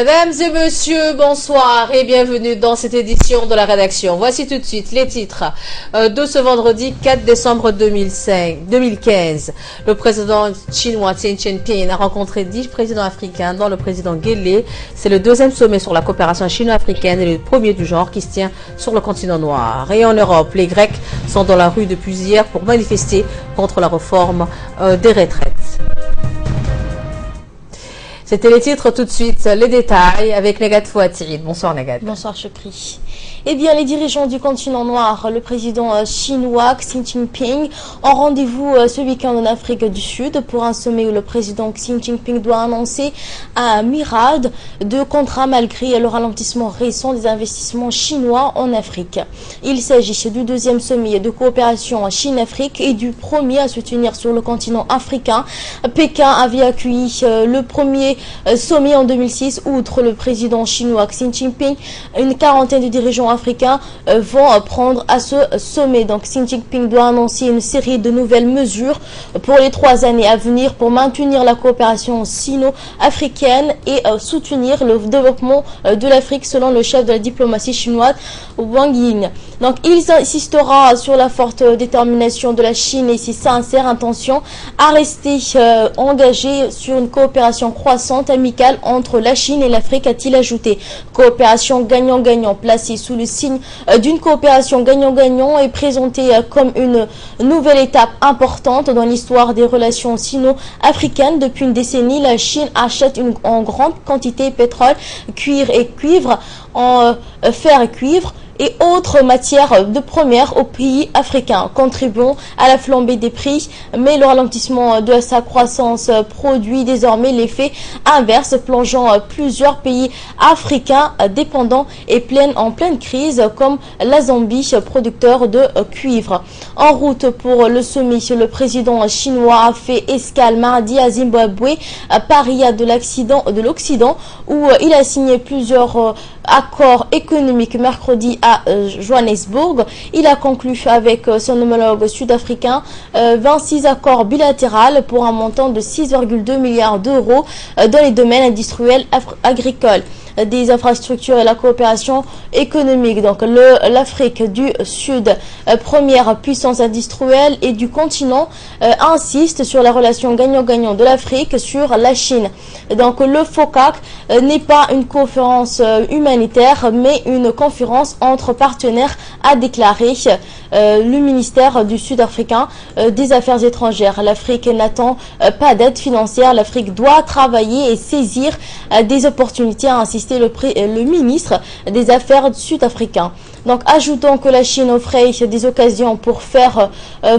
Mesdames et messieurs, bonsoir et bienvenue dans cette édition de la rédaction. Voici tout de suite les titres de ce vendredi 4 décembre 2015. Le président chinois Xi Jinping a rencontré 10 présidents africains, dont le président Guelleh. C'est le deuxième sommet sur la coopération chino-africaine et le premier du genre qui se tient sur le continent noir. Et en Europe, les Grecs sont dans la rue depuis hier pour manifester contre la réforme des retraites. C'était les titres, tout de suite les détails avec Negat Fouatiri. Bonsoir Negat. Bonsoir Chokri. Eh bien, les dirigeants du continent noir, le président chinois Xi Jinping, ont rendez-vous ce week-end en Afrique du Sud pour un sommet où le président Xi Jinping doit annoncer un myriade de contrats malgré le ralentissement récent des investissements chinois en Afrique. Il s'agit du deuxième sommet de coopération Chine-Afrique et du premier à se tenir sur le continent africain. Pékin avait accueilli le premier sommet en 2006. Outre le président chinois Xi Jinping, une quarantaine de dirigeants africains vont prendre à ce sommet. Donc Xi Jinping doit annoncer une série de nouvelles mesures pour les 3 années à venir pour maintenir la coopération sino-africaine et soutenir le développement de l'Afrique selon le chef de la diplomatie chinoise Wang Yi. Donc il insistera sur la forte détermination de la Chine et ses sincères intentions à rester engagé sur une coopération croissante amicale entre la Chine et l'Afrique, a-t-il ajouté. Coopération gagnant-gagnant placée sous le signe d'une coopération gagnant-gagnant est présentée comme une nouvelle étape importante dans l'histoire des relations sino-africaines. Depuis une décennie, la Chine achète en grande quantité pétrole, cuir et cuivre, en fer et cuivre et autres matières de première aux pays africains, contribuant à la flambée des prix, mais le ralentissement de sa croissance produit désormais l'effet inverse, plongeant plusieurs pays africains dépendants et en pleine crise, comme la Zambie, producteur de cuivre. En route pour le sommet, le président chinois a fait escale mardi à Zimbabwe, paria de l'Occident, où il a signé plusieurs accords économiques mercredi à Johannesburg. Il a conclu avec son homologue sud-africain 26 accords bilatéraux pour un montant de 6,2 milliards d'euros dans les domaines industriels, agricoles, des infrastructures et la coopération économique. Donc l'Afrique du Sud, première puissance industrielle et du continent, insiste sur la relation gagnant-gagnant de l'Afrique sur la Chine. Donc le FOCAC n'est pas une conférence humanitaire mais une conférence entre partenaires, a déclaré le ministère du Sud-Africain des Affaires étrangères. L'Afrique n'attend pas d'aide financière, l'Afrique doit travailler et saisir des opportunités, a insisté le ministre des Affaires sud-africain. Donc, ajoutons que la Chine offrait des occasions pour faire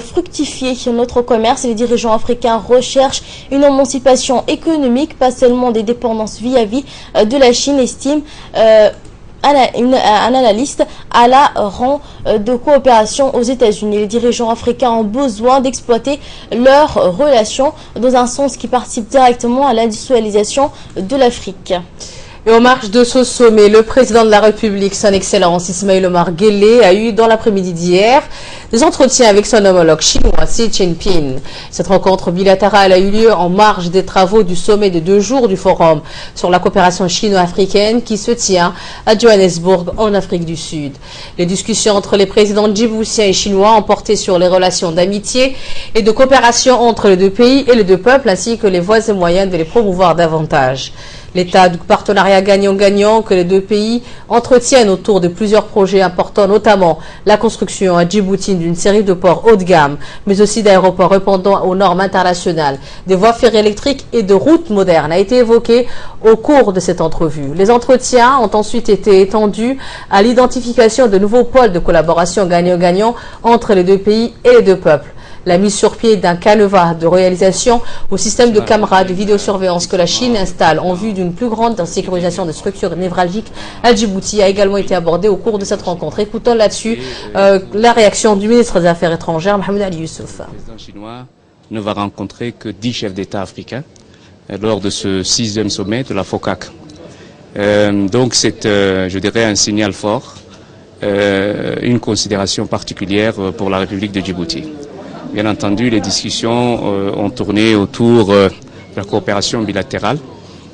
fructifier notre commerce. Les dirigeants africains recherchent une émancipation économique, pas seulement des dépendances vis-à-vis de la Chine, estime un analyste à la rang de coopération aux États-Unis. Les dirigeants africains ont besoin d'exploiter leurs relations dans un sens qui participe directement à l'industrialisation de l'Afrique. Et en marge de ce sommet, le président de la République, son Excellence Ismaïl Omar Guelleh, a eu dans l'après-midi d'hier des entretiens avec son homologue chinois Xi Jinping. Cette rencontre bilatérale a eu lieu en marge des travaux du sommet de 2 jours du Forum sur la coopération chino-africaine qui se tient à Johannesburg en Afrique du Sud. Les discussions entre les présidents djiboutiens et chinois ont porté sur les relations d'amitié et de coopération entre les deux pays et les deux peuples ainsi que les voies et moyens de les promouvoir davantage. L'état du partenariat gagnant-gagnant que les deux pays entretiennent autour de plusieurs projets importants, notamment la construction à Djibouti d'une série de ports haut de gamme, mais aussi d'aéroports répondant aux normes internationales, des voies ferrées électriques et de routes modernes, a été évoqué au cours de cette entrevue. Les entretiens ont ensuite été étendus à l'identification de nouveaux pôles de collaboration gagnant-gagnant entre les deux pays et les deux peuples. La mise sur pied d'un canevas de réalisation au système de caméras de vidéosurveillance que la Chine installe en vue d'une plus grande sécurisation des structures névralgiques à Djibouti a également été abordée au cours de cette rencontre. Écoutons là-dessus la réaction du ministre des Affaires étrangères, Mohamed Ali Youssouf. Le président chinois ne va rencontrer que 10 chefs d'État africains lors de ce 6e sommet de la FOCAC. Donc c'est, je dirais, un signal fort, une considération particulière pour la République de Djibouti. Bien entendu, les discussions ont tourné autour de la coopération bilatérale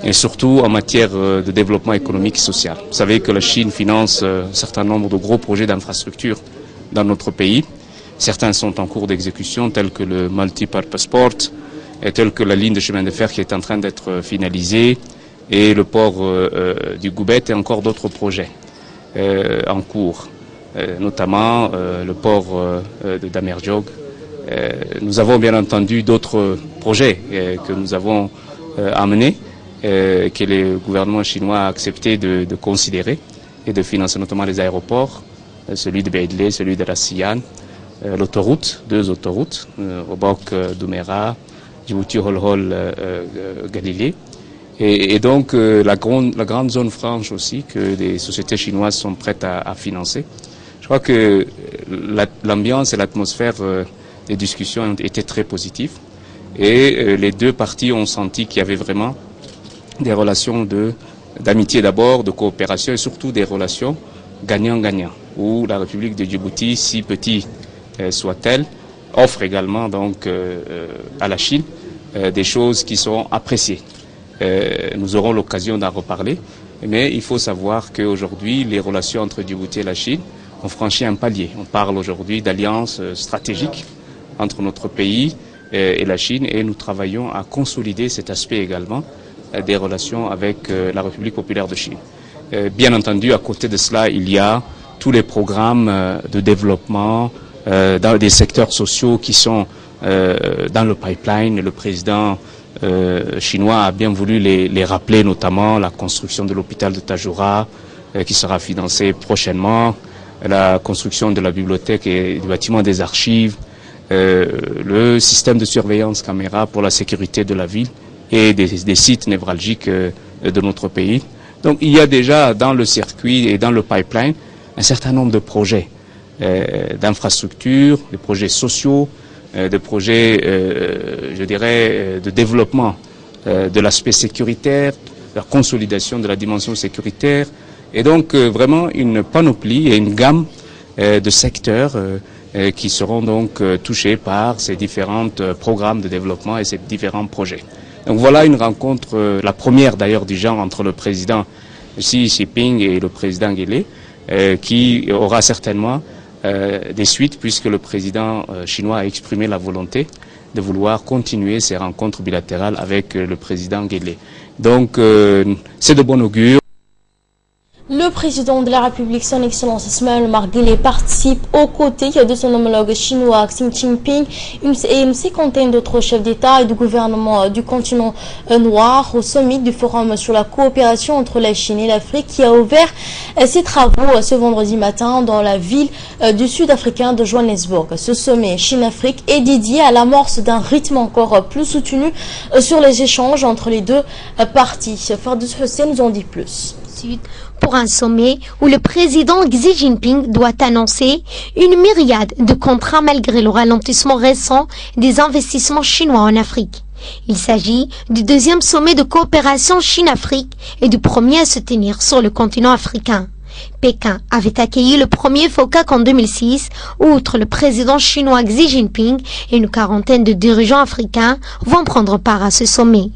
et surtout en matière de développement économique et social. Vous savez que la Chine finance un certain nombre de gros projets d'infrastructure dans notre pays. Certains sont en cours d'exécution, tels que le Multi-Purpose Port, et tels que la ligne de chemin de fer qui est en train d'être finalisée, et le port du Goubet et encore d'autres projets en cours, notamment le port de Damerjog. Nous avons bien entendu d'autres projets que nous avons amenés, que le gouvernement chinois a accepté de considérer et de financer, notamment les aéroports, celui de Beidle, celui de la Xi'an, l'autoroute, 2 autoroutes, Obok Doumera, Djibouti Hol Galilée. Et donc la grande zone franche aussi que des sociétés chinoises sont prêtes à financer. Je crois que l'ambiance et l'atmosphère des discussions ont été très positives et les deux parties ont senti qu'il y avait vraiment des relations d'amitié d'abord, de coopération et surtout des relations gagnant-gagnant, où la République de Djibouti, si petite soit-elle, offre également donc à la Chine des choses qui sont appréciées. Nous aurons l'occasion d'en reparler, mais il faut savoir qu'aujourd'hui, les relations entre Djibouti et la Chine ont franchi un palier. On parle aujourd'hui d'alliances stratégiques entre notre pays et la Chine, et nous travaillons à consolider cet aspect également des relations avec la République populaire de Chine. Bien entendu, à côté de cela, il y a tous les programmes de développement dans des secteurs sociaux qui sont dans le pipeline. Le président chinois a bien voulu les rappeler, notamment la construction de l'hôpital de Tajoura qui sera financé prochainement, la construction de la bibliothèque et du bâtiment des archives, le système de surveillance caméra pour la sécurité de la ville et des sites névralgiques de notre pays. Donc il y a déjà dans le circuit et dans le pipeline un certain nombre de projets d'infrastructures, des projets sociaux, des projets, je dirais, de développement de l'aspect sécuritaire, de la consolidation de la dimension sécuritaire, et donc vraiment une panoplie et une gamme de secteurs qui seront donc touchés par ces différents programmes de développement et ces différents projets. Donc voilà une rencontre, la première d'ailleurs du genre entre le président Xi Jinping et le président Guelleh, qui aura certainement des suites, puisque le président chinois a exprimé la volonté de vouloir continuer ses rencontres bilatérales avec le président Guelleh. Donc c'est de bon augure. Le président de la République, son Excellence Ismaël Omar Guelleh, participe aux côtés de son homologue chinois Xi Jinping et une cinquantaine d'autres chefs d'État et de gouvernement du continent noir au sommet du Forum sur la coopération entre la Chine et l'Afrique qui a ouvert ses travaux ce vendredi matin dans la ville du sud-africain de Johannesburg. Ce sommet Chine-Afrique est dédié à l'amorce d'un rythme encore plus soutenu sur les échanges entre les deux parties. Fardous Hussein nous en dit plus. Pour un sommet où le président Xi Jinping doit annoncer une myriade de contrats malgré le ralentissement récent des investissements chinois en Afrique. Il s'agit du deuxième sommet de coopération Chine-Afrique et du premier à se tenir sur le continent africain. Pékin avait accueilli le premier FOCAC en 2006, outre le président chinois Xi Jinping et une quarantaine de dirigeants africains vont prendre part à ce sommet.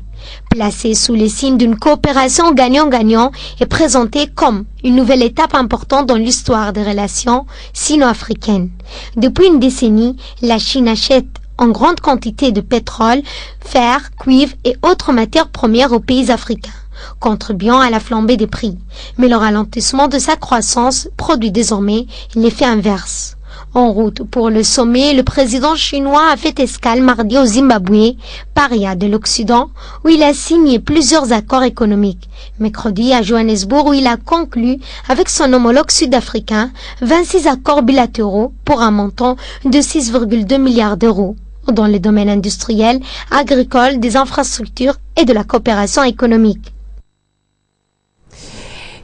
Placé sous les signes d'une coopération gagnant-gagnant et présenté comme une nouvelle étape importante dans l'histoire des relations sino-africaines. Depuis une décennie, la Chine achète en grande quantité de pétrole, fer, cuivre et autres matières premières aux pays africains, contribuant à la flambée des prix. Mais le ralentissement de sa croissance produit désormais l'effet inverse. En route pour le sommet, le président chinois a fait escale mardi au Zimbabwe, paria de l'Occident, où il a signé plusieurs accords économiques. Mercredi à Johannesburg, où il a conclu avec son homologue sud-africain 26 accords bilatéraux pour un montant de 6,2 milliards d'euros dans les domaines industriels, agricoles, des infrastructures et de la coopération économique.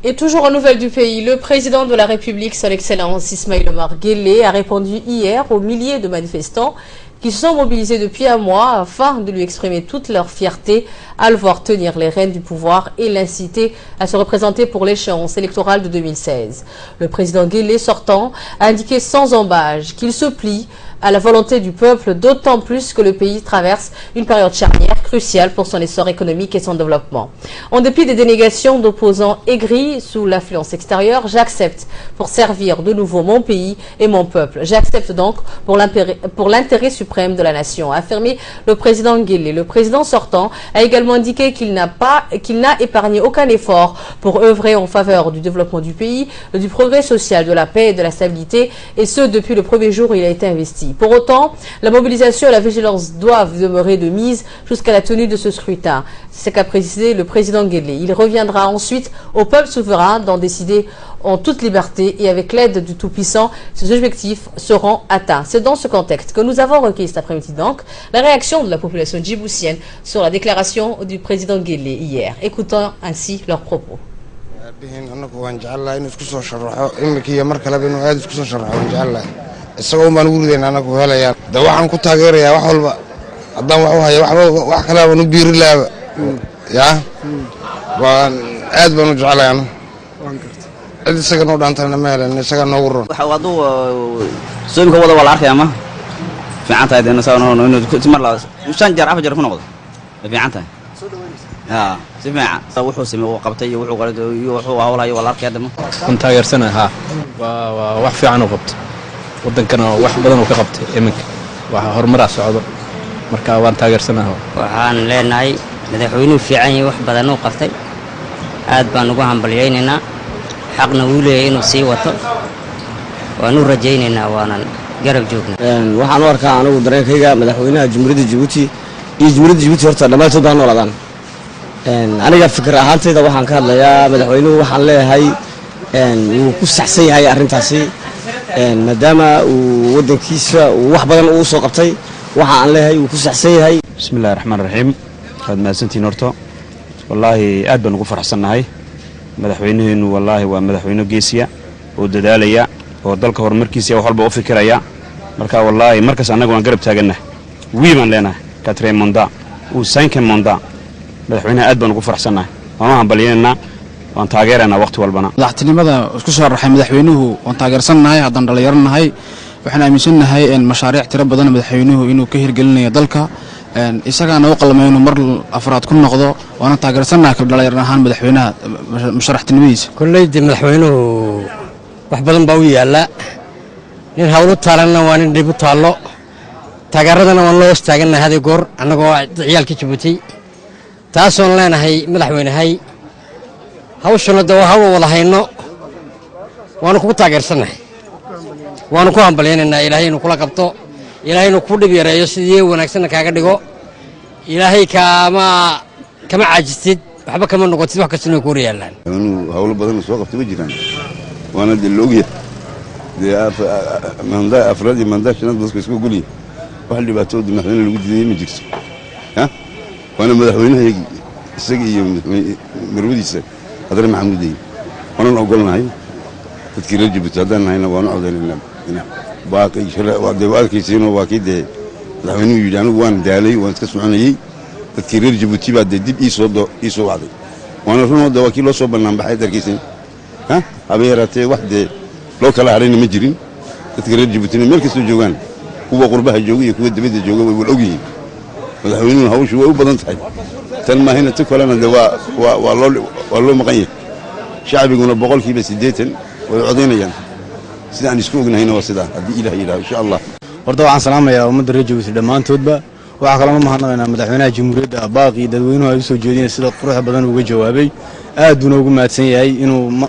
Et toujours en nouvelles du pays, le président de la République, son Excellence Ismaël Omar Guelleh, a répondu hier aux milliers de manifestants qui se sont mobilisés depuis un mois afin de lui exprimer toute leur fierté à le voir tenir les rênes du pouvoir et l'inciter à se représenter pour l'échéance électorale de 2016. Le président Guelleh sortant a indiqué sans embâche qu'il se plie à la volonté du peuple, d'autant plus que le pays traverse une période charnière cruciale pour son essor économique et son développement. En dépit des dénégations d'opposants aigris sous l'influence extérieure, j'accepte pour servir de nouveau mon pays et mon peuple. J'accepte donc pour l'intérêt suprême de la nation, a affirmé le président Guelleh. Le président sortant a également indiqué qu'il n'a épargné aucun effort pour œuvrer en faveur du développement du pays, du progrès social, de la paix et de la stabilité, et ce depuis le premier jour où il a été investi. Pour autant, la mobilisation et la vigilance doivent demeurer de mise jusqu'à la tenue de ce scrutin. C'est ce qu'a précisé le président Guelleh. Il reviendra ensuite au peuple souverain d'en décider en toute liberté et avec l'aide du Tout-Puissant, ces objectifs seront atteints. C'est dans ce contexte que nous avons recueilli cet après-midi donc la réaction de la population djiboutienne sur la déclaration du président Guelleh hier. Écoutons ainsi leurs propos. isaga noo dhaantayna ma helan isaga noogu ron waxa wadu sooyinka wada wala arkay ama fiican tahay inuu soo inuu mar la shan jar afar jar ku noqdo fiican tahay soo dhawaynaysa si fiican wuxuu sameeyay qabtay wuxuu qalay wuxuu hawlahay wala arkay dama kun taageersanahay waa wax fiican oo qabtay wadankana wax badan oo ka qabtay iminka waxa horumar socdo marka waan taageersanahay waxaan leenahay madaxweynuhu fiican yahay wax badan oo qabtay aad baan ugu hambalyeynaa حقنا وله إنه سيوته ونرجينا وانا قرب جوبنا. waxaan u arkaa anigu dareenkayga madaxweynaha Jamhuuriyadda Djibouti iyo Jamhuuriyadda Djibouti horta dhamaantood aan walaadaan aniga fikir ahaantayda waxaan ka hadlayaa madaxweynuhu waxaan leeyahay uu ku saxsan yahay arintaasi maadaama uu wadankiisa wax badan uu soo qabtay waxaan leeyahay uu ku saxsan yahay. bismillaahir rahmaanir rahiim qad maasantiin horto wallahi aad baan ugu faraxsanahay madaxweynuhu wallahi waa madaxweyne geesiya oo dadaalaya oo dalka horumarkiisa wax walba u fikiraya marka wallahi markaas anagu aan garab taaganahay wiiban leenahay katre monda uu sanke monda madaxweynaha aad baan ugu faraxsanahay waan balyeena waan taageerana waqti walbana madaxtinimada isku soo raxay madaxweynuhu waan taageersanahay hadan dhalinyaranahay waxaan aaminsanahay in mashaariic tiro badan madaxweynuhu inuu ka hirgelinayo dalka isagana uu qalmay inuu mar afraad ku noqdo waana taageersanahay ka dhalinyaranahan madaxweynaha musharaxtinimadiisa kulleeydi madaxweynuhu wax badan baa u yaala nin hawlo taalanna waa nin dib u taalo taageeradana waan loo istaaganahay hada goor annagoo ciyaalka Djibouti taasoo leenahay madaxweynahay hawshana dawaa hawl wada hayno waana ku taageersanahay waana ku hambalyeynaa ilaahay inuu kula qabto ilaahay inuu ku dhib yareeyo sidii wanaagsan kaaga dhigo ilaahay kama caajistid waxba kama noqotid wax kasta inuu ku riyaalaan inuu hawlo badan soo qabtay jiraan waana diloogiya manda afraadi manda shanad dadku isku guli wax dhibaato madaxweynaha lagu diiday ma jirto waana madaxweynaha isaga iyo marwadiisa hadar maxamuudey waana ogolnahay dadkii reer Djibouti hadaan nahayna waana codeynaa baaqi deegaankiisina waa kii madaxweynuhu yidhi anigu waan daalay waan iska soconayay dadkii reer Djibouti baa dib ii soo wacday waana runooda waa kii loo soo banaan baxay darkiisina habeeratee wax loo kala harayna ma jirin dadkii reer Djibouti meel kasta joogaan kuwa qurbaha jooga iyo kuwa dibadda jooga way wal ogyihiin madaxweynuhu hawshu way u badan tahay tan ma hayna tukalana waa loo maqan yahay shacbiguna 80% way codeynayaan sidaan isku ognahayna waa sidaa haddii ilaahay yidhaaho insha allah horta waxaan salaamayaa ummadda reer Djibouti dhammaantoodba waxaa kaloo mahadnaqaynaa madaxweynaha jamhuuriyadda baaqi dadweynuhu ay u soo jeedinayaan sida quruxda badan uga jawaabay aad buu ugu mahadsan yahay inuu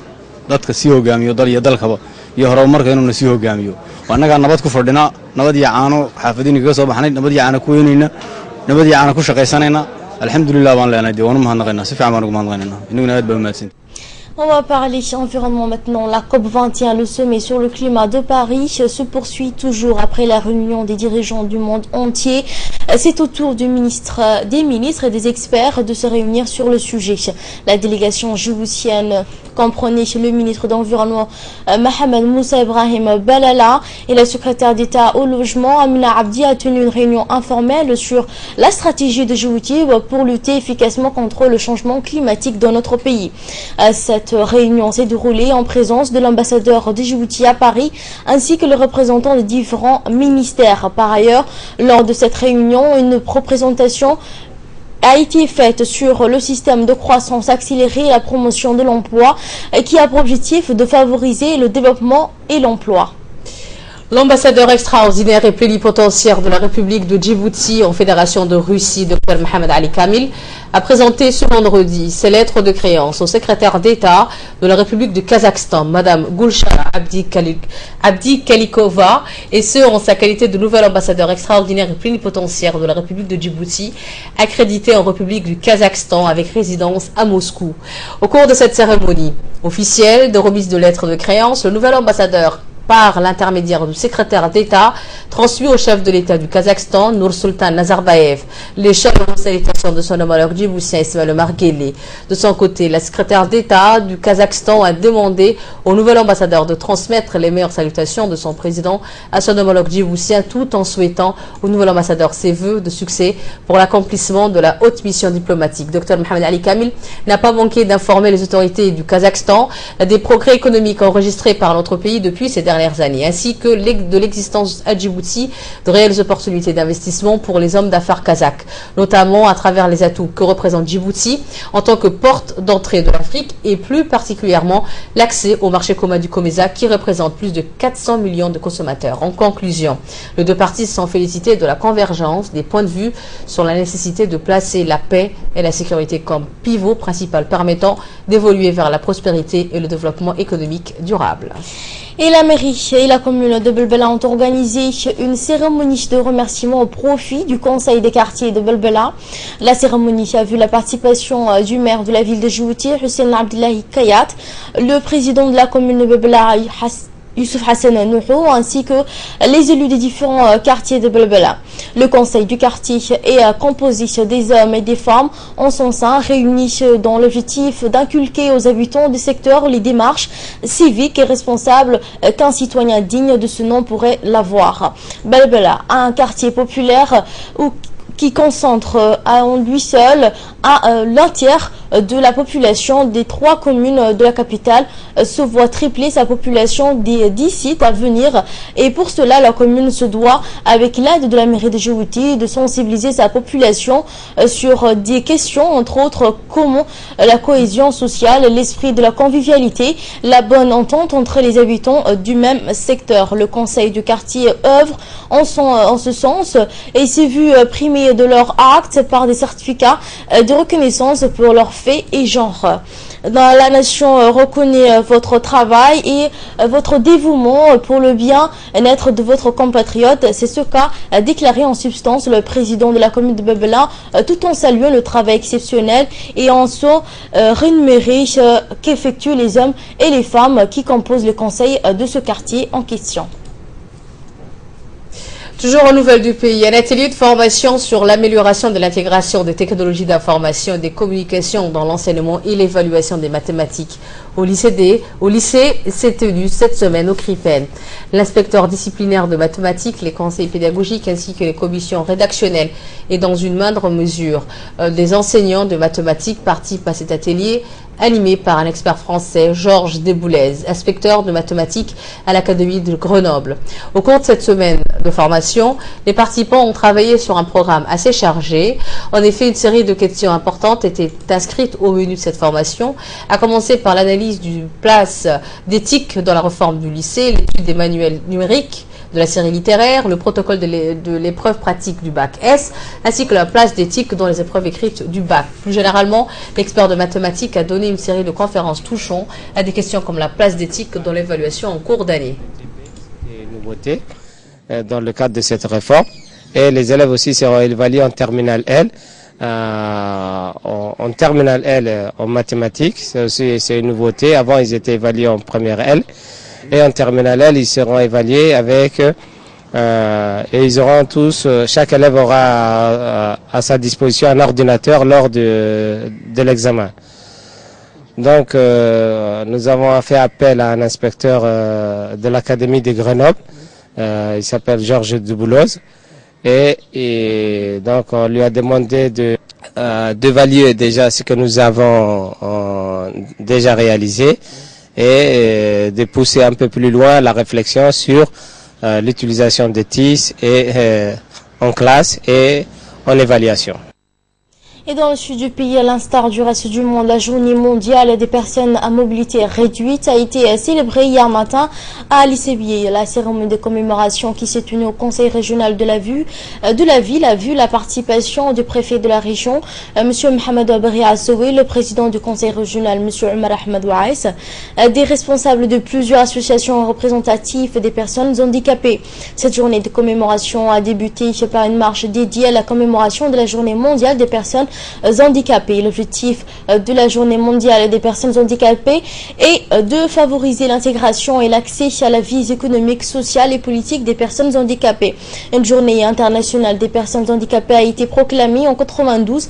dadka sii hogaamiyo dal iyo dalkaba iyo horumarka inuu sii hogaamiyo wanaga nabad ku fadhina nabad iyo caano xaafadiina kaga soo baxnay nabad iyo caano ku weynayna nabad iyo caano ku shaqaysanayna alxamdulillah baan leenahay deewanu mahadnaqaynaa si fiican baan ugu mahadnaqaynaa inaguna aad baa mahadsan. On va parler environnement maintenant. La COP21, le sommet sur le climat de Paris, se poursuit toujours après la réunion des dirigeants du monde entier. C'est au tour des ministres et des experts de se réunir sur le sujet. La délégation djiboutienne comprenait le ministre d'Environnement Mohamed Moussa Ibrahim Balala et la secrétaire d'État au logement Amina Abdi a tenu une réunion informelle sur la stratégie de Djibouti pour lutter efficacement contre le changement climatique dans notre pays. Cette Cette réunion s'est déroulée en présence de l'ambassadeur de Djibouti à Paris ainsi que le représentant des différents ministères. Par ailleurs, lors de cette réunion, une représentation a été faite sur le système de croissance accélérée et la promotion de l'emploi qui a pour objectif de favoriser le développement et l'emploi. L'ambassadeur extraordinaire et plénipotentiaire de la République de Djibouti en Fédération de Russie, Dr Mohamed Ali Kamil, a présenté ce vendredi ses lettres de créance au secrétaire d'État de la République du Kazakhstan, Madame Gulshara Abdikalikova, et ce en sa qualité de nouvel ambassadeur extraordinaire et plénipotentiaire de la République de Djibouti, accrédité en République du Kazakhstan avec résidence à Moscou. Au cours de cette cérémonie officielle de remise de lettres de créance, le nouvel ambassadeur, par l'intermédiaire du secrétaire d'État, transmis au chef de l'État du Kazakhstan, Nursultan Nazarbayev, les chaleureuses salutations de son homologue djiboutien Ismail Omar Guelleh. De son côté, la secrétaire d'État du Kazakhstan a demandé au nouvel ambassadeur de transmettre les meilleures salutations de son président à son homologue djiboutien, tout en souhaitant au nouvel ambassadeur ses vœux de succès pour l'accomplissement de la haute mission diplomatique. Dr Mohamed Ali Kamil n'a pas manqué d'informer les autorités du Kazakhstan des progrès économiques enregistrés par notre pays depuis ces dernières années, ainsi que de l'existence à Djibouti de réelles opportunités d'investissement pour les hommes d'affaires kazakhs, notamment à travers les atouts que représente Djibouti en tant que porte d'entrée de l'Afrique et plus particulièrement l'accès au marché commun du COMESA qui représente plus de 400 millions de consommateurs. En conclusion, les deux parties se sont félicitées de la convergence des points de vue sur la nécessité de placer la paix et la sécurité comme pivot principal permettant d'évoluer vers la prospérité et le développement économique durable. Et la mairie et la commune de Belbela ont organisé une cérémonie de remerciement au profit du conseil des quartiers de Belbela. La cérémonie a vu la participation du maire de la ville de Djibouti, Hussein Abdullahi Kayat, le président de la commune de Belbela, Youssouf Hassan Nouhou, ainsi que les élus des différents quartiers de Belbela. Le conseil du quartier est composé des hommes et des femmes en son sein, réunis dans l'objectif d'inculquer aux habitants du secteur les démarches civiques et responsables qu'un citoyen digne de ce nom pourrait l'avoir. Belbela a un quartier populaire qui concentre en lui seul l'un tiers de la population des 3 communes de la capitale, se voit tripler sa population des 10 sites à venir, et pour cela la commune se doit, avec l'aide de la mairie de Djibouti, de sensibiliser sa population sur des questions, entre autres comment la cohésion sociale, l'esprit de la convivialité, la bonne entente entre les habitants du même secteur. Le conseil du quartier œuvre en ce sens et s'est vu primer de leurs actes par des certificats de reconnaissance pour leurs faits et genre. La nation reconnaît votre travail et votre dévouement pour le bien-être de votre compatriote. C'est ce qu'a déclaré en substance le président de la commune de Belbela, tout en saluant le travail exceptionnel et en son rémunéré qu'effectuent les hommes et les femmes qui composent le conseil de ce quartier en question. Toujours aux nouvelles du pays, un atelier de formation sur l'amélioration de l'intégration des technologies d'information et des communications dans l'enseignement et l'évaluation des mathématiques au lycée s'est tenu cette semaine au CRIPEN. L'inspecteur disciplinaire de mathématiques, les conseils pédagogiques ainsi que les commissions rédactionnelles et dans une moindre mesure des enseignants de mathématiques participent à cet atelier animé par un expert français, Georges Desboulez, inspecteur de mathématiques à l'Académie de Grenoble. Au cours de cette semaine de formation, les participants ont travaillé sur un programme assez chargé. En effet, une série de questions importantes étaient inscrites au menu de cette formation, à commencer par l'analyse du place d'éthique dans la réforme du lycée, l'étude des manuels numériques, de la série littéraire, le protocole de l'épreuve pratique du bac S, ainsi que la place d'éthique dans les épreuves écrites du bac. Plus généralement, l'expert de mathématiques a donné une série de conférences touchant à des questions comme la place d'éthique dans l'évaluation en cours d'année. Des nouveautés dans le cadre de cette réforme, et les élèves aussi seront évalués en terminale L. En terminale L en mathématiques, c'est une nouveauté. Avant, ils étaient évalués en première L. Et en terminale L, ils seront évalués avec, et ils auront tous, chaque élève aura à sa disposition un ordinateur lors de l'examen. Donc, nous avons fait appel à un inspecteur de l'Académie de Grenoble, il s'appelle Georges Desboulez, et donc on lui a demandé de d'évaluer déjà ce que nous avons déjà réalisé et de pousser un peu plus loin la réflexion sur l'utilisation des TIS en classe et en évaluation. Et dans le sud du pays, à l'instar du reste du monde, la journée mondiale des personnes à mobilité réduite a été célébrée hier matin à Lissébié. La cérémonie de commémoration qui s'est tenue au conseil régional de la ville a vu la participation du préfet de la région, M. Mohamed Abri Assoui, le président du conseil régional, M. Omar Ahmed Ouaïs, des responsables de plusieurs associations représentatives des personnes handicapées. Cette journée de commémoration a débuté par une marche dédiée à la commémoration de la journée mondiale des personnes handicapés. L'objectif de la journée mondiale des personnes handicapées est de favoriser l'intégration et l'accès à la vie économique, sociale et politique des personnes handicapées. Une journée internationale des personnes handicapées a été proclamée en 92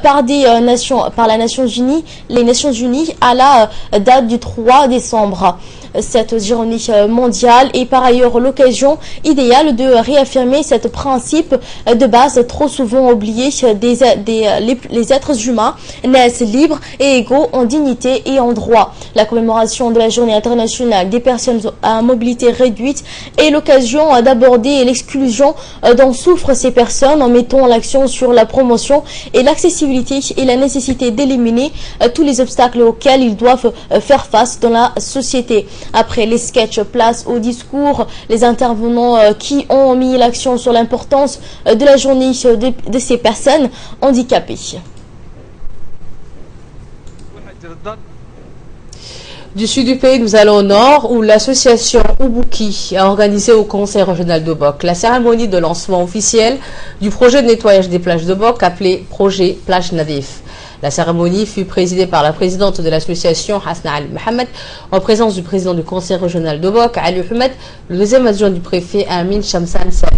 par les Nations Unies à la date du 3 décembre. Cette journée mondiale est par ailleurs l'occasion idéale de réaffirmer ce principe de base trop souvent oublié les êtres humains naissent libres et égaux en dignité et en droit. La commémoration de la journée internationale des personnes à mobilité réduite est l'occasion d'aborder l'exclusion dont souffrent ces personnes en mettant l'accent sur la promotion et l'accessibilité et la nécessité d'éliminer tous les obstacles auxquels ils doivent faire face dans la société. Après les sketchs, place au discours, les intervenants qui ont mis l'accent sur l'importance de la journée de ces personnes handicapées. Du sud du pays, nous allons au nord où l'association Ubuki a organisé au conseil régional de Bok la cérémonie de lancement officiel du projet de nettoyage des plages de Bok appelé projet Plage Nadif. La cérémonie fut présidée par la présidente de l'association Hasna Ali Mohamed en présence du président du conseil régional de Bok, Ali Ahmed, le deuxième adjoint du préfet Amin Shamsan Salih.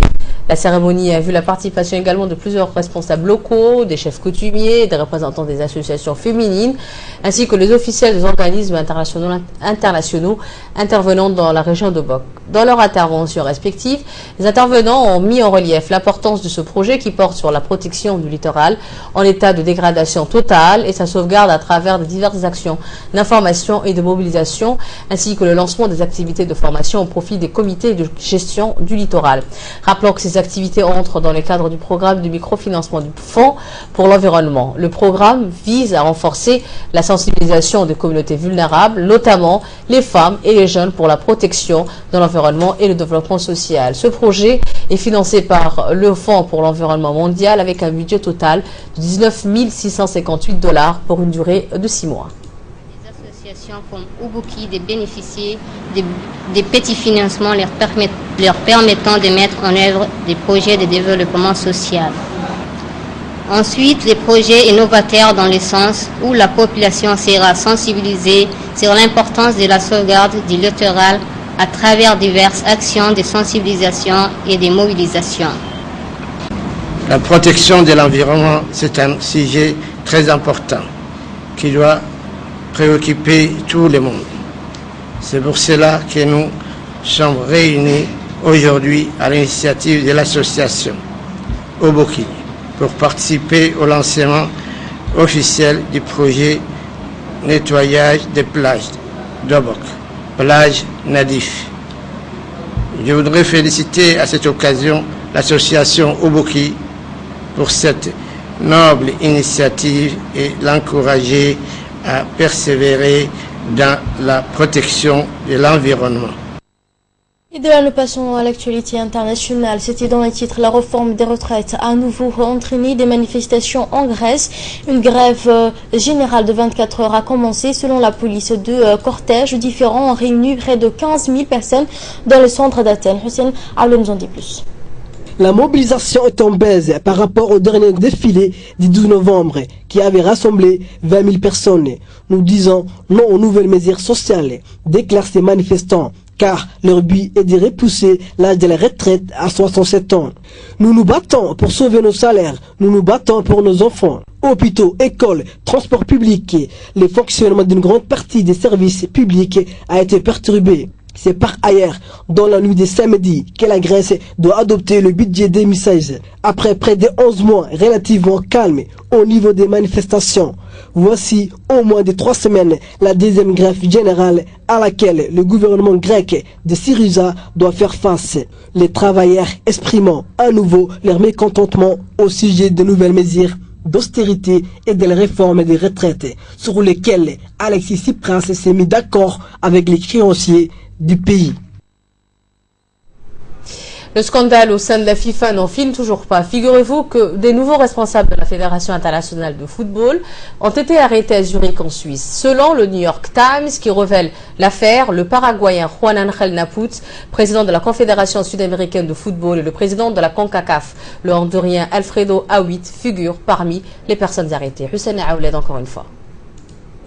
La cérémonie a vu la participation également de plusieurs responsables locaux, des chefs coutumiers, des représentants des associations féminines, ainsi que les officiels des organismes internationaux intervenant dans la région de Bok. Dans leur intervention respective, les intervenants ont mis en relief l'importance de ce projet qui porte sur la protection du littoral en état de dégradation totale et sa sauvegarde à travers de diverses actions d'information et de mobilisation, ainsi que le lancement des activités de formation au profit des comités de gestion du littoral. Rappelons que ces activités entrent dans le cadre du programme de microfinancement du Fonds pour l'environnement. Le programme vise à renforcer la sensibilisation des communautés vulnérables, notamment les femmes et les jeunes, pour la protection de l'environnement et le développement social. Ce projet est financé par le Fonds pour l'environnement mondial avec un budget total de 19 658 $ pour une durée de 6 mois. Les associations comme Ubuki de bénéficier des petits financements leur permettant de mettre en œuvre des projets de développement social. Ensuite, les projets innovateurs dans le sens où la population sera sensibilisée sur l'importance de la sauvegarde du littoral à travers diverses actions de sensibilisation et de mobilisation. La protection de l'environnement, c'est un sujet très important qui doit préoccuper tout le monde. C'est pour cela que nous sommes réunis aujourd'hui à l'initiative de l'association Ubuki pour participer au lancement officiel du projet nettoyage des plages d'Obok, plage Nadif. Je voudrais féliciter à cette occasion l'association Ubuki pour cette noble initiative et l'encourager à persévérer dans la protection de l'environnement. Et de là, nous passons à l'actualité internationale. C'était dans les titres: la réforme des retraites a à nouveau entraîné des manifestations en Grèce. Une grève générale de 24 heures a commencé. Selon la police, deux cortèges différents ont réuni près de 15 000 personnes dans le centre d'Athènes. Hussein Aoulou nous en dit plus. La mobilisation est en baisse par rapport au dernier défilé du 12 novembre qui avait rassemblé 20 000 personnes. Nous disons non aux nouvelles mesures sociales, déclarent ces manifestants, car leur but est de repousser l'âge de la retraite à 67 ans. Nous nous battons pour sauver nos salaires, nous nous battons pour nos enfants. Hôpitaux, écoles, transports publics, le fonctionnement d'une grande partie des services publics a été perturbé. C'est par ailleurs dans la nuit de samedi que la Grèce doit adopter le budget 2016. Après près de 11 mois relativement calmes au niveau des manifestations, voici au moins de 3 semaines la deuxième grève générale à laquelle le gouvernement grec de Syriza doit faire face. Les travailleurs exprimant à nouveau leur mécontentement au sujet de nouvelles mesures d'austérité et de la réforme des retraites sur lesquelles Alexis Tsipras s'est mis d'accord avec les créanciers du pays. Le scandale au sein de la FIFA n'en finit toujours pas. Figurez-vous que des nouveaux responsables de la Fédération internationale de football ont été arrêtés à Zurich en Suisse. Selon le New York Times qui révèle l'affaire, le Paraguayen Juan Angel Naput, président de la Confédération sud-américaine de football et le président de la CONCACAF, le Hondurien Alfredo Awit, figurent parmi les personnes arrêtées. Hussein Aouled encore une fois.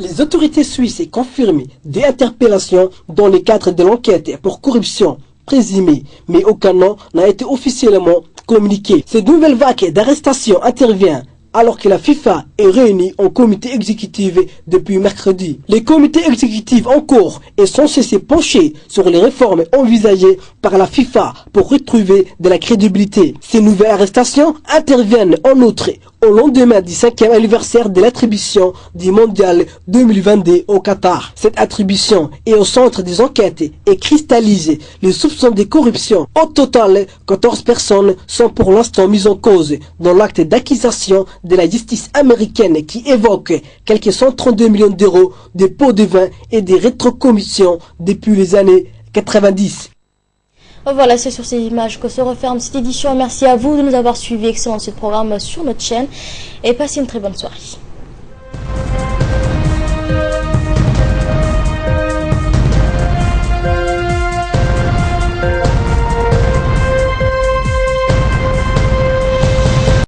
Les autorités suisses confirment des interpellations dans le cadre de l'enquête pour corruption présumée, mais aucun nom n'a été officiellement communiqué. Cette nouvelle vague d'arrestation intervient alors que la FIFA est réunie en comité exécutif depuis mercredi. Les comités exécutifs en cours est censé se pencher sur les réformes envisagées par la FIFA pour retrouver de la crédibilité. Ces nouvelles arrestations interviennent en outre au lendemain du 5e anniversaire de l'attribution du Mondial 2022 au Qatar. Cette attribution est au centre des enquêtes et cristallise les soupçons de corruption. Au total, 14 personnes sont pour l'instant mises en cause dans l'acte d'accusation de la justice américaine qui évoque quelques 132 millions d'euros de pots de vin et des rétrocommissions depuis les années 90. Voilà, c'est sur ces images que se referme cette édition. Merci à vous de nous avoir suivis. Excellent ce programme sur notre chaîne et passez une très bonne soirée.